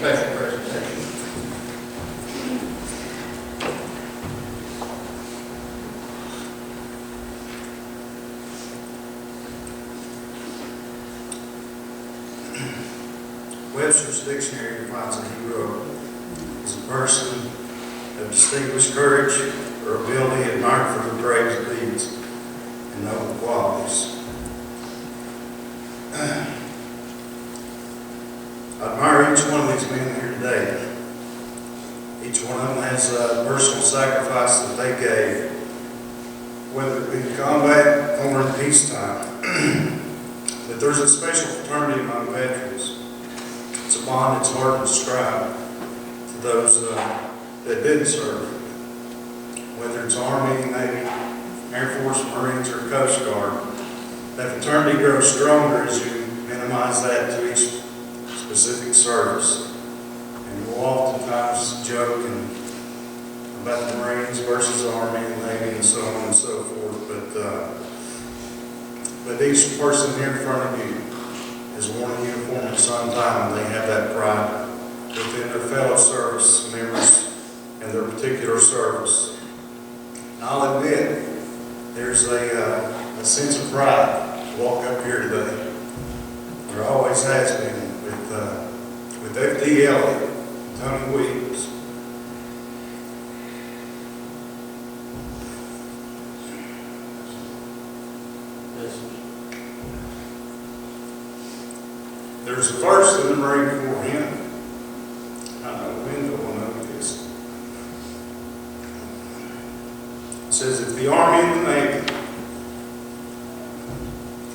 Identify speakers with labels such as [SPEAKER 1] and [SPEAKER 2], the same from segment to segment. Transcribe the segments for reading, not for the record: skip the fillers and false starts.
[SPEAKER 1] special presentation.
[SPEAKER 2] Webster's Dictionary defines a hero as a person of distinguished courage or ability admired for their brave deeds and noble qualities. I admire each one of these men here today. Each one of them has a personal sacrifice that they gave, whether it be in combat or in peacetime. But there's a special fraternity among veterans. It's a bond that's hard to describe to those that didn't serve, whether it's Army, Navy, Air Force, Marines, or Coast Guard. That fraternity grows stronger as you minimize that to each specific service. And we'll oftentimes joke about the Marines versus the Army and Navy and so on and so forth. But each person here in front of you has worn a uniform at some time, and they have that pride within their fellow service members and their particular service. And I'll admit, there's a sense of pride to walk up here today. There always has been with F.D. Elliott and Tony Williams. There's a verse in the Marine Corps hymn. I know Wendell will know this. It says, if the Army and the Navy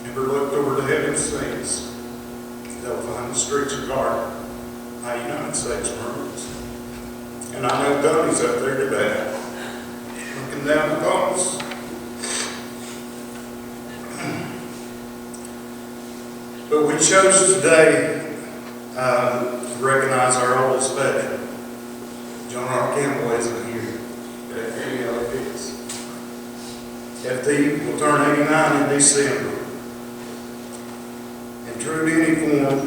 [SPEAKER 2] ever looked over the heaven's seas, they'll find the streets are guarded by United States Marines. And I know Tony's up there today, looking down upon us. But we chose today to recognize our oldest veteran. John R. Campbell isn't here, but FD is. FD will turn 89 in December. And true to any form,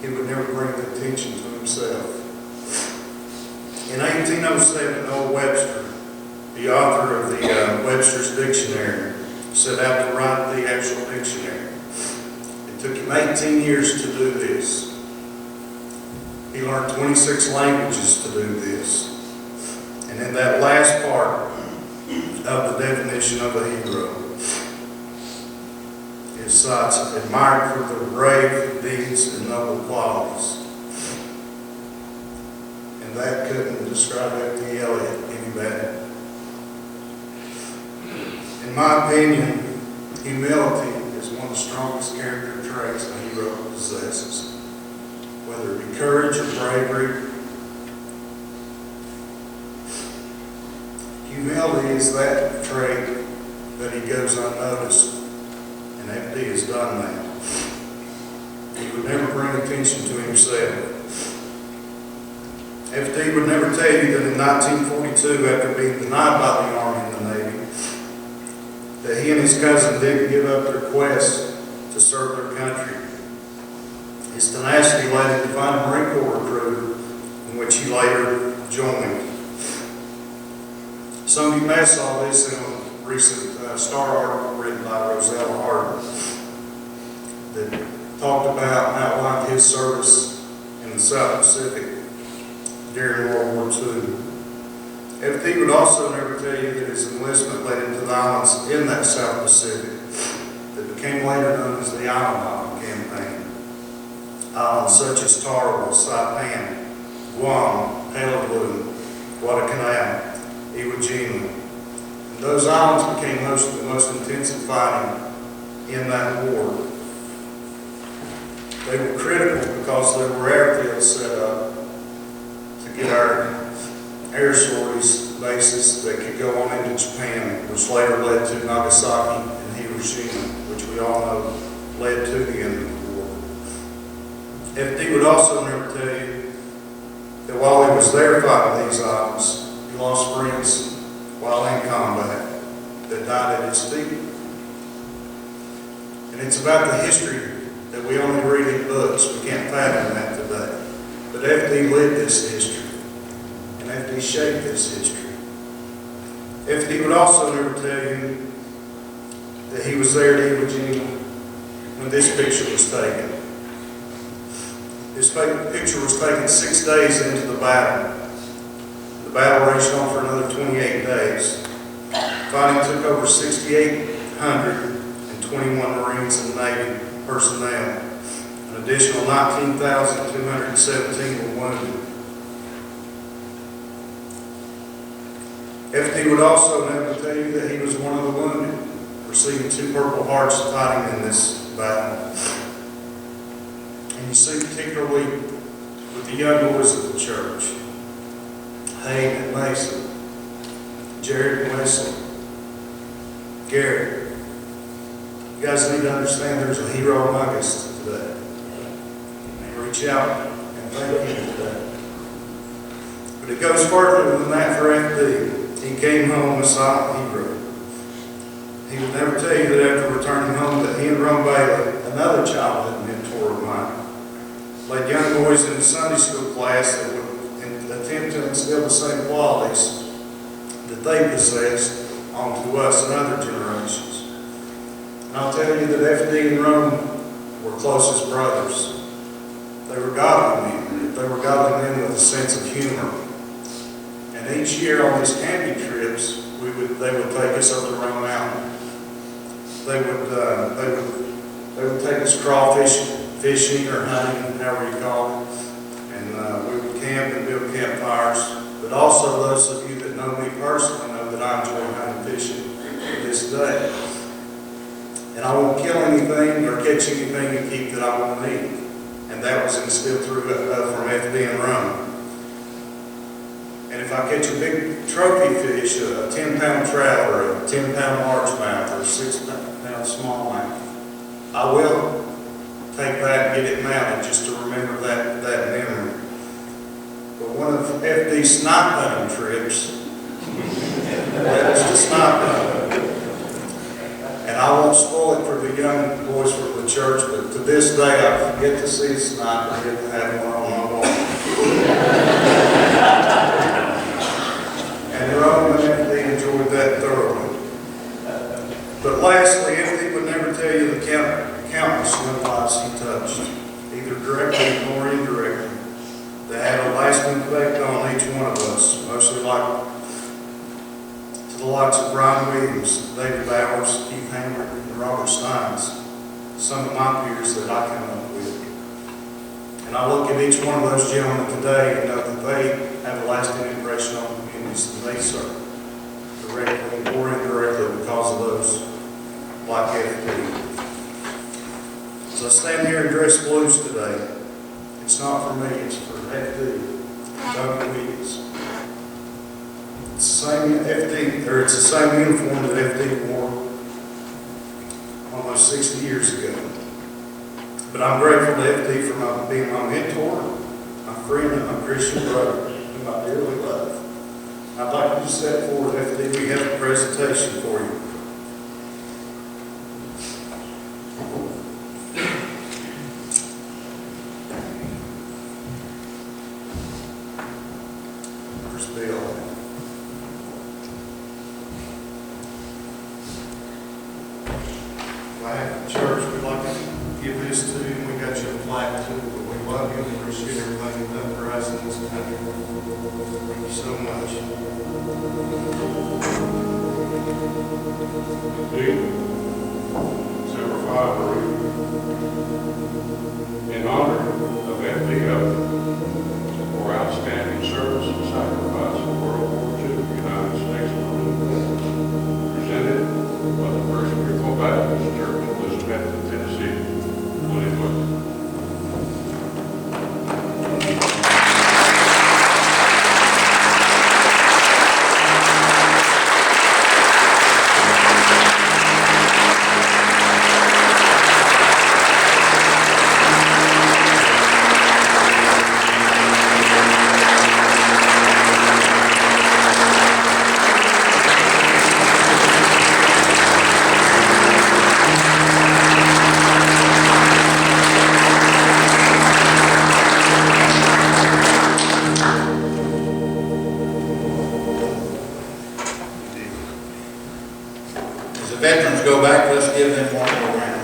[SPEAKER 2] he would never bring attention to himself. In 1807, Noah Webster, the author of the Webster's Dictionary, set out to write the actual dictionary. It took him 18 years to do this. He learned 26 languages to do this. And in that last part of the definition of a hero, it cites admired for their brave deeds and noble qualities. And that couldn't describe F.D. Elliott any better. In my opinion, humility is one of the strongest character traits a hero possesses. Whether it be courage or bravery, humility is that trait that he goes unnoticed, and FD has done that. He would never bring attention to himself. FD would never tell you that in 1942, after being denied by the Army and the Navy, that he and his cousin didn't give up their quest to serve their country. His tenacity led him to find a Marine Corps recruiter, in which he later joined. Some of you may saw this in a recent Star article written by Rosella Hart that talked about and outlined his service in the South Pacific during World War II. FD would also never tell you that his enlistment led him to the islands in that South Pacific that became later known as the Island Hopping Campaign. Islands such as Tarawa, Saipan, Guam, Peleliu, Guadalcanal, Iwo Jima. And those islands became most of the most intensive fighting in that war. They were critical because there were airfields set up to get our air sorties bases that could go on into Japan, which later led to Nagasaki and Hiroshima, which we all know led to the end of the war. FD would also never tell you that while he was there fighting these islands, he lost friends while in combat that died at his feet. And it's about the history that we only read in books. We can't fathom that today. But FD lived this history, and FD shaped this history. FD would also never tell you that he was there at Iwo Jima when this picture was taken. This picture was taken 6 days into the battle. The battle raged on for another 28 days. Fighting took over 6,821 Marines and Navy personnel. An additional 19,217 were wounded. FD would also never tell you that he was one of the wounded, receiving 2 Purple Hearts fighting in this battle. And you see particularly with the young boys of the church, Hayden and Mason, Jared and Wesley, Gary. You guys need to understand there's a hero among us today. And reach out and thank him today. But it goes further than that for FD. He came home a silent hero. He would never tell you that after returning home that he and Ron Bailey, another childhood mentor of mine, led young boys in the Sunday school class that would attempt to instill the same qualities that they possessed onto us and other generations. And I'll tell you that FD and Rome were close as brothers. They were godly men, but they were godly men with a sense of humor. And each year on these camping trips, they would take us up to Rome Mountain. They would take us crawfish fishing or hunting, however you call it. And we would camp and build campfires. But also those of you that know me personally know that I enjoy hunting and fishing to this day. And I won't kill anything or catch anything to keep that I won't eat. And that was instilled through from FD and Rome. And if I catch a big trophy fish, a 10-pound trout or a 10-pound largemouth or a 6-pound smallmouth, I will take that and get it mounted just to remember that memory. But one of FD's snipe hunting trips, that was to snipe hunting. And I won't spoil it for the young boys from the church, but to this day I get to see a snipe and get to have one on my wall. And Rome and FD enjoyed that thoroughly. But lastly, FD would never tell you the countless young lives he touched, either directly or indirectly, that had a lasting effect on each one of us, mostly to the likes of Brian Williams, David Bowers, Keith Hammer, and Robert Steins, some of my peers that I came up with. And I look at each one of those gentlemen today and know that they have a lasting impression on the communities that they serve, directly or indirectly because of those like FD. So I stand here and dress blues today. It's not for me, it's for FD, Tony Williams. It's the same uniform that FD wore almost 60 years ago. But I'm grateful to FD for being my mentor, my friend, and my Christian brother, whom I dearly love. I'd like you to step forward, FD. We have a presentation for you. Church, we'd like to give this to you. We got you a plaque too, but we love you and appreciate everything you've done for us in this country. Thank you so much.
[SPEAKER 1] Number 5, in honor of FBO for outstanding service and sacrifice in World War II, United States Marine Corps, presented by the First Reformed Baptist Church, Elizabeth, Tennessee, 2020.
[SPEAKER 2] veterans go back, let's give them one more round.